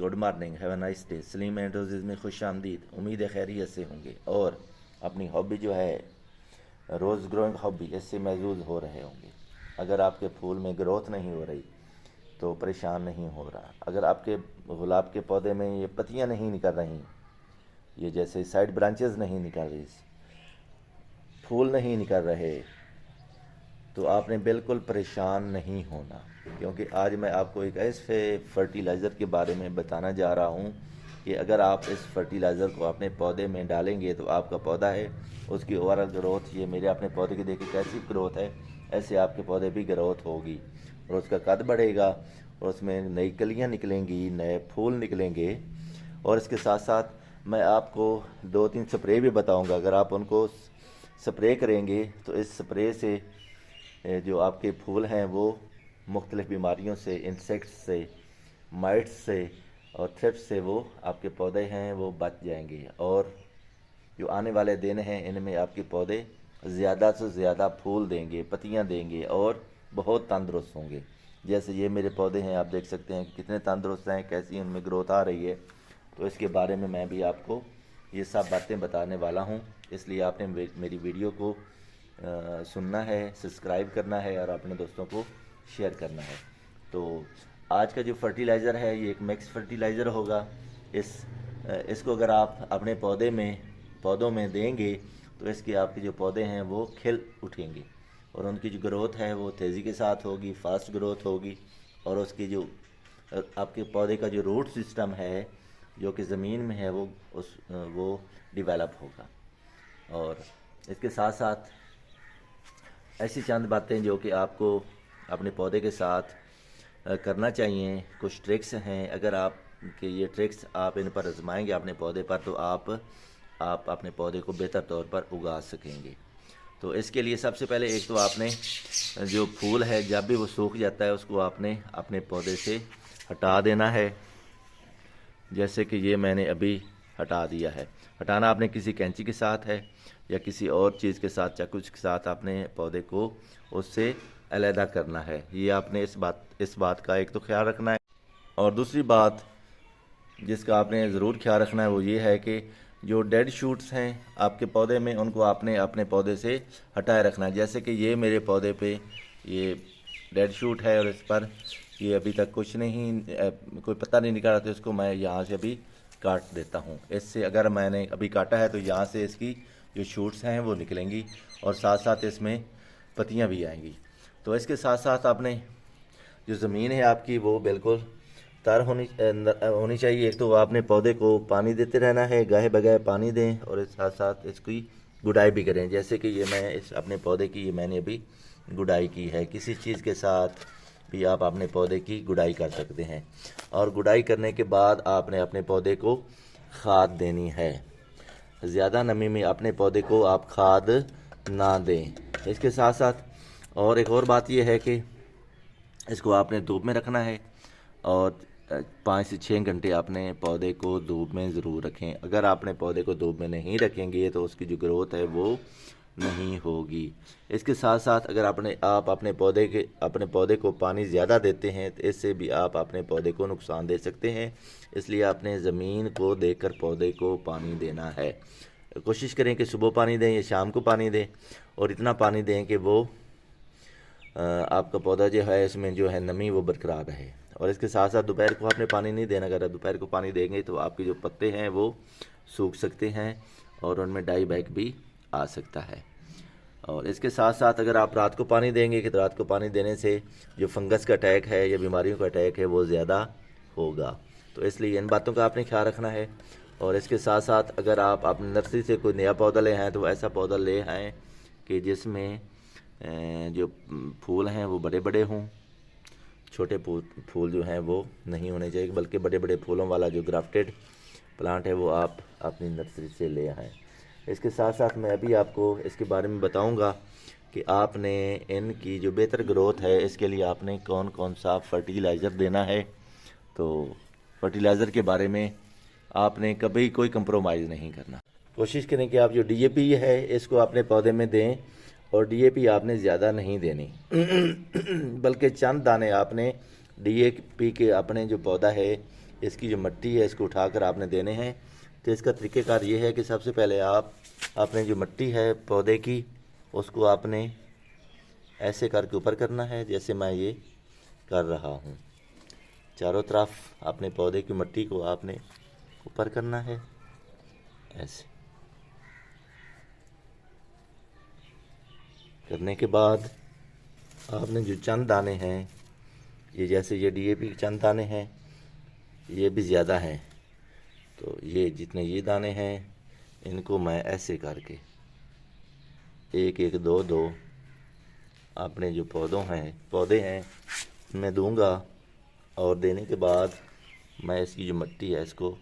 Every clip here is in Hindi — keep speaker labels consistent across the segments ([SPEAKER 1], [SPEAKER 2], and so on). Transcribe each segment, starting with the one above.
[SPEAKER 1] Good morning, have a nice day. Salim एंड्रोज़ में खुश आमदीद। उम्मीद है खैरियत से होंगे और अपनी हॉबी जो है रोज़ ग्रोइंग हॉबी, इससे महजूज हो रहे होंगे। अगर आपके फूल में ग्रोथ नहीं हो रही तो परेशान नहीं हो रहा। अगर आपके गुलाब के पौधे में ये पत्तियां नहीं निकल रही, ये जैसे साइड ब्रांचेस नहीं निकल रही, फूल नहीं निकल रहे, तो आपने बिल्कुल परेशान नहीं होना। क्योंकि आज मैं आपको एक ऐसे फर्टिलाइज़र के बारे में बताना जा रहा हूँ कि अगर आप इस फर्टिलाइज़र को अपने पौधे में डालेंगे तो आपका पौधा है उसकी ओवरऑल ग्रोथ, ये मेरे अपने पौधे की देखिए कैसी ग्रोथ है, ऐसे आपके पौधे भी ग्रोथ होगी और उसका कद बढ़ेगा और उसमें नई कलियाँ निकलेंगी, नए फूल निकलेंगे। और इसके साथ साथ मैं आपको 2-3 स्प्रे भी बताऊंगा। अगर आप उनको स्प्रे करेंगे तो इस स्प्रे से जो आपके फूल हैं वो मुख्तलिफ़ बीमारियों से, इंसेक्ट्स से, माइट्स से और थ्रिप्स से वो आपके पौधे हैं वो बच जाएंगे। और जो आने वाले दिन हैं इनमें आपके पौधे ज़्यादा से ज़्यादा फूल देंगे, पत्तियां देंगे और बहुत तंदुरुस्त होंगे। जैसे ये मेरे पौधे हैं, आप देख सकते हैं कितने तंदुरुस्त हैं, कैसी उनमें ग्रोथ आ रही है। तो इसके बारे में मैं भी आपको ये सब बातें बताने वाला हूँ। इसलिए आपने मेरी वीडियो को सुनना है, सब्सक्राइब करना है और अपने दोस्तों को शेयर करना है। तो आज का जो फर्टिलाइज़र है ये एक मिक्स फर्टिलाइज़र होगा। इसको अगर आप अपने पौधों में देंगे तो इसके आपके जो पौधे हैं वो खिल उठेंगे और उनकी जो ग्रोथ है वो तेज़ी के साथ होगी, फास्ट ग्रोथ होगी। और उसकी जो आपके पौधे का जो रूट सिस्टम है जो कि ज़मीन में है वो डिवेलप होगा। और इसके साथ साथ ऐसी चंद बातें जो कि आपको अपने पौधे के साथ करना चाहिए, कुछ ट्रिक्स हैं। अगर आप कि ये ट्रिक्स आप इन पर आजमाएंगे अपने पौधे पर तो आप अपने पौधे को बेहतर तौर पर उगा सकेंगे। तो इसके लिए सबसे पहले एक तो आपने जो फूल है जब भी वो सूख जाता है उसको आपने अपने पौधे से हटा देना है। जैसे कि ये मैंने अभी हटा दिया है। हटाना आपने किसी कैंची के साथ है या किसी और चीज़ के साथ, चाकू के साथ आपने पौधे को उससे अलहदा करना है। ये आपने इस बात का एक तो ख्याल रखना है। और दूसरी बात जिसका आपने ज़रूर ख्याल रखना है वो ये है कि जो डेड शूट्स हैं आपके पौधे में उनको आपने अपने पौधे से हटाए रखना है। जैसे कि ये मेरे पौधे पे ये डेड शूट है और इस पर ये अभी तक कुछ नहीं कोई पत्ता नहीं निकला, तो इसको मैं यहाँ से अभी काट देता हूँ। इससे अगर मैंने अभी काटा है तो यहाँ से इसकी जो शूट्स हैं वो निकलेंगी और साथ साथ इसमें पत्तियाँ भी आएंगी। तो इसके साथ साथ आपने जो ज़मीन है आपकी वो बिल्कुल तर होनी चाहिए। एक तो आपने पौधे को पानी देते रहना है, गाहे बगाहे पानी दें और इस साथ साथ इसकी गुडाई भी करें। जैसे कि ये मैं इस अपने पौधे की ये मैंने अभी गुडाई की है। किसी चीज़ के साथ भी आप अपने पौधे की गुडाई कर सकते हैं। और गुडाई करने के बाद आपने अपने पौधे को खाद देनी है। ज़्यादा नमी में अपने पौधे को आप खाद ना दें। इसके साथ साथ और एक और बात यह है कि इसको आपने धूप में रखना है और 5 से 6 घंटे अपने पौधे को धूप में ज़रूर रखें। अगर आपने पौधे को धूप में नहीं रखेंगे तो उसकी जो ग्रोथ है वो नहीं होगी। इसके साथ साथ अगर आप अपने पौधे को पानी ज़्यादा देते हैं तो इससे भी आप अपने पौधे को नुकसान दे सकते हैं। इसलिए आपने ज़मीन को देखकर पौधे को पानी देना है। कोशिश करें कि सुबह पानी दें या शाम को पानी दें और इतना पानी दें कि वो आपका पौधा जो है इसमें जो है नमी वो बरकरार रहे। और इसके साथ साथ दोपहर को आपने पानी नहीं देना। अगर दोपहर को पानी देंगे तो आपके जो पत्ते हैं वो सूख सकते हैं और उनमें डाई बैक भी आ सकता है। और इसके साथ साथ अगर आप रात को पानी देंगे कि तो रात को पानी देने से जो फंगस का अटैक है या बीमारियों का अटैक है वो ज़्यादा होगा। तो इसलिए इन बातों का आपने ख्याल रखना है। और इसके साथ साथ अगर आप अपनी नर्सरी से कोई नया पौधा ले आएँ तो ऐसा पौधा ले आएँ कि जिसमें जो फूल हैं वो बड़े बड़े हों। छोटे फूल जो हैं वो नहीं होने चाहिए, बल्कि बड़े बड़े फूलों वाला जो ग्राफ्टेड प्लांट है वो आप अपनी नर्सरी से ले आएँ। इसके साथ साथ मैं अभी आपको इसके बारे में बताऊंगा कि आपने इनकी जो बेहतर ग्रोथ है इसके लिए आपने कौन कौन सा फर्टिलाइज़र देना है। तो फर्टिलाइज़र के बारे में आपने कभी कोई कंप्रोमाइज़ नहीं करना। कोशिश करें कि आप जो डीएपी है इसको अपने पौधे में दें और डीएपी आपने ज़्यादा नहीं देनी बल्कि चंद दाने आपने डीएपी के अपने जो पौधा है इसकी जो मिट्टी है इसको उठाकर आपने देने हैं। तो इसका तरीक़ेकार ये है कि सबसे पहले आप अपने जो मिट्टी है पौधे की उसको आपने ऐसे करके ऊपर करना है, जैसे मैं ये कर रहा हूँ। चारों तरफ अपने पौधे की मिट्टी को आपने ऊपर करना है ऐसे। करने के बाद आपने जो चंद दाने हैं, ये जैसे ये डीएपी के चंद दाने हैं, ये भी ज़्यादा हैं, तो ये जितने ये दाने हैं इनको मैं ऐसे करके एक एक दो दो अपने जो पौधे हैं मैं दूंगा। और देने के बाद मैं इसकी जो मिट्टी है इसको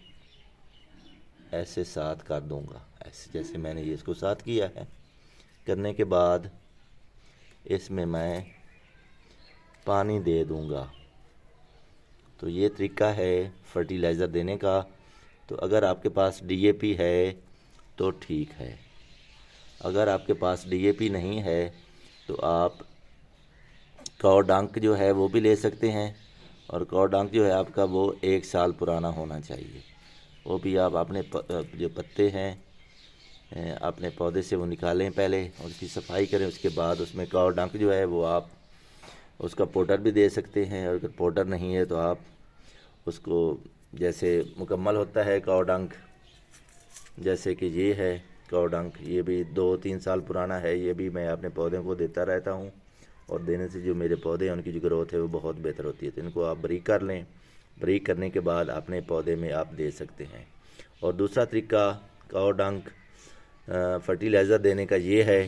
[SPEAKER 1] ऐसे साथ कर दूंगा, ऐसे जैसे मैंने ये इसको साथ किया है। करने के बाद इसमें मैं पानी दे दूंगा। तो ये तरीका है फर्टिलाइज़र देने का। तो अगर आपके पास डीएपी है तो ठीक है, अगर आपके पास डीएपी नहीं है तो आप काऊ डंक जो है वो भी ले सकते हैं। और काऊ डंक जो है आपका वो 1 साल पुराना होना चाहिए। वो भी आप अपने जो पत्ते हैं अपने पौधे से वो निकालें पहले, उसकी सफाई करें। उसके बाद उसमें काऊ डंक जो है वो आप उसका पाउडर भी दे सकते हैं। और अगर पाउडर नहीं है तो आप उसको जैसे मुकम्मल होता है काऊ डंक, जैसे कि ये है काऊ डंक, ये भी 2-3 साल पुराना है। ये भी मैं अपने पौधों को देता रहता हूँ और देने से जो मेरे पौधे हैं उनकी जो ग्रोथ है वो बहुत बेहतर होती है। तो इनको आप बारीक कर लें, बारीक करने के बाद अपने पौधे में आप दे सकते हैं। और दूसरा तरीका काऊ डंक फर्टिलाइज़र देने का ये है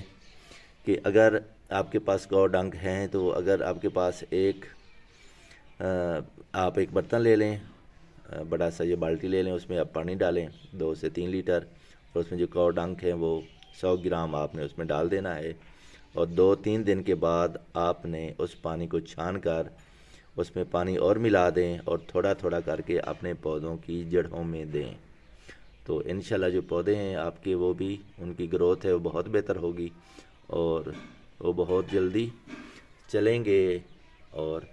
[SPEAKER 1] कि अगर आपके पास काऊ डंक हैं तो अगर आपके पास आप एक बर्तन ले लें, बड़ा सा ये बाल्टी ले लें, उसमें आप पानी डालें 2 से 3 लीटर, और उसमें जो काऊ डंक है वो 100 ग्राम आपने उसमें डाल देना है। और 2-3 दिन के बाद आपने उस पानी को छान कर उसमें पानी और मिला दें और थोड़ा थोड़ा करके अपने पौधों की जड़ों में दें। तो इंशाल्लाह जो पौधे हैं आपके वो भी उनकी ग्रोथ है वो बहुत बेहतर होगी और वो बहुत जल्दी चलेंगे और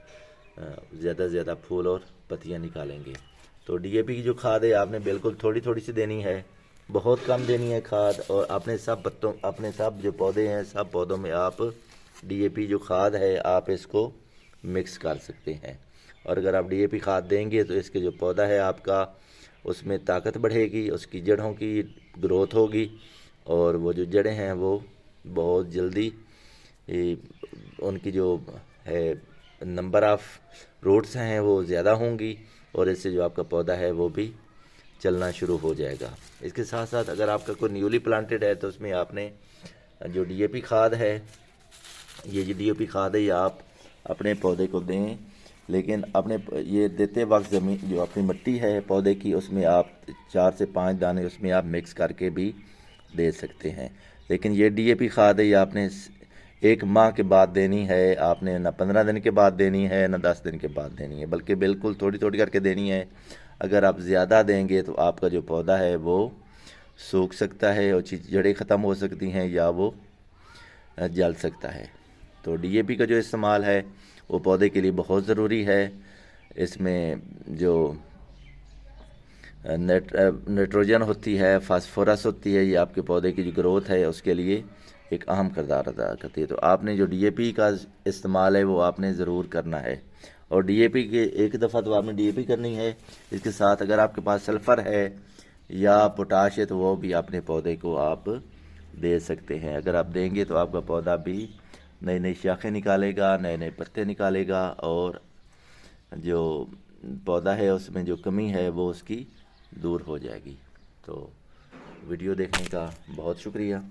[SPEAKER 1] ज़्यादा से ज़्यादा फूल और पत्तियां निकालेंगे। तो डीएपी की जो खाद है आपने बिल्कुल थोड़ी थोड़ी सी देनी है, बहुत कम देनी है खाद। और अपने सब जो पौधे हैं सब पौधों में आप डीएपी जो खाद है आप इसको मिक्स कर सकते हैं। और अगर आप डीएपी खाद देंगे तो इसके जो पौधा है आपका उसमें ताकत बढ़ेगी, उसकी जड़ों की ग्रोथ होगी और वो जो जड़ें हैं वो बहुत जल्दी उनकी जो है नंबर ऑफ़ रूट्स हैं वो ज़्यादा होंगी और इससे जो आपका पौधा है वो भी चलना शुरू हो जाएगा। इसके साथ साथ अगर आपका कोई न्यूली प्लांटेड है तो उसमें आपने जो डीएपी खाद है, ये जो डीएपी खाद है ये आप अपने पौधे को दें, लेकिन अपने ये देते वक्त ज़मीन जो अपनी मिट्टी है पौधे की उसमें आप 4 से 5 दाने उसमें आप मिक्स करके भी दे सकते हैं। लेकिन ये डीएपी खाद है ये आपने 1 माह के बाद देनी है, आपने ना 15 दिन के बाद देनी है ना 10 दिन के बाद देनी है, बल्कि बिल्कुल थोड़ी थोड़ी करके देनी है। अगर आप ज़्यादा देंगे तो आपका जो पौधा है वो सूख सकता है और जड़ें ख़त्म हो सकती हैं या वो जल सकता है। तो डीएपी का जो इस्तेमाल है वो पौधे के लिए बहुत ज़रूरी है। इसमें जो नाइट्रोजन होती है, फास्फोरस होती है, ये आपके पौधे की जो ग्रोथ है उसके लिए एक अहम किरदार अदा करती है। तो आपने जो डीएपी का इस्तेमाल है वो आपने ज़रूर करना है। और डीएपी के एक दफ़ा तो आपने डीएपी करनी है, इसके साथ अगर आपके पास सल्फ़र है या पोटाश है तो वो भी अपने पौधे को आप दे सकते हैं। अगर आप देंगे तो आपका पौधा भी नई नई शाखें निकालेगा, नए नए पत्ते निकालेगा और जो पौधा है उसमें जो कमी है वो उसकी दूर हो जाएगी। तो वीडियो देखने का बहुत शुक्रिया।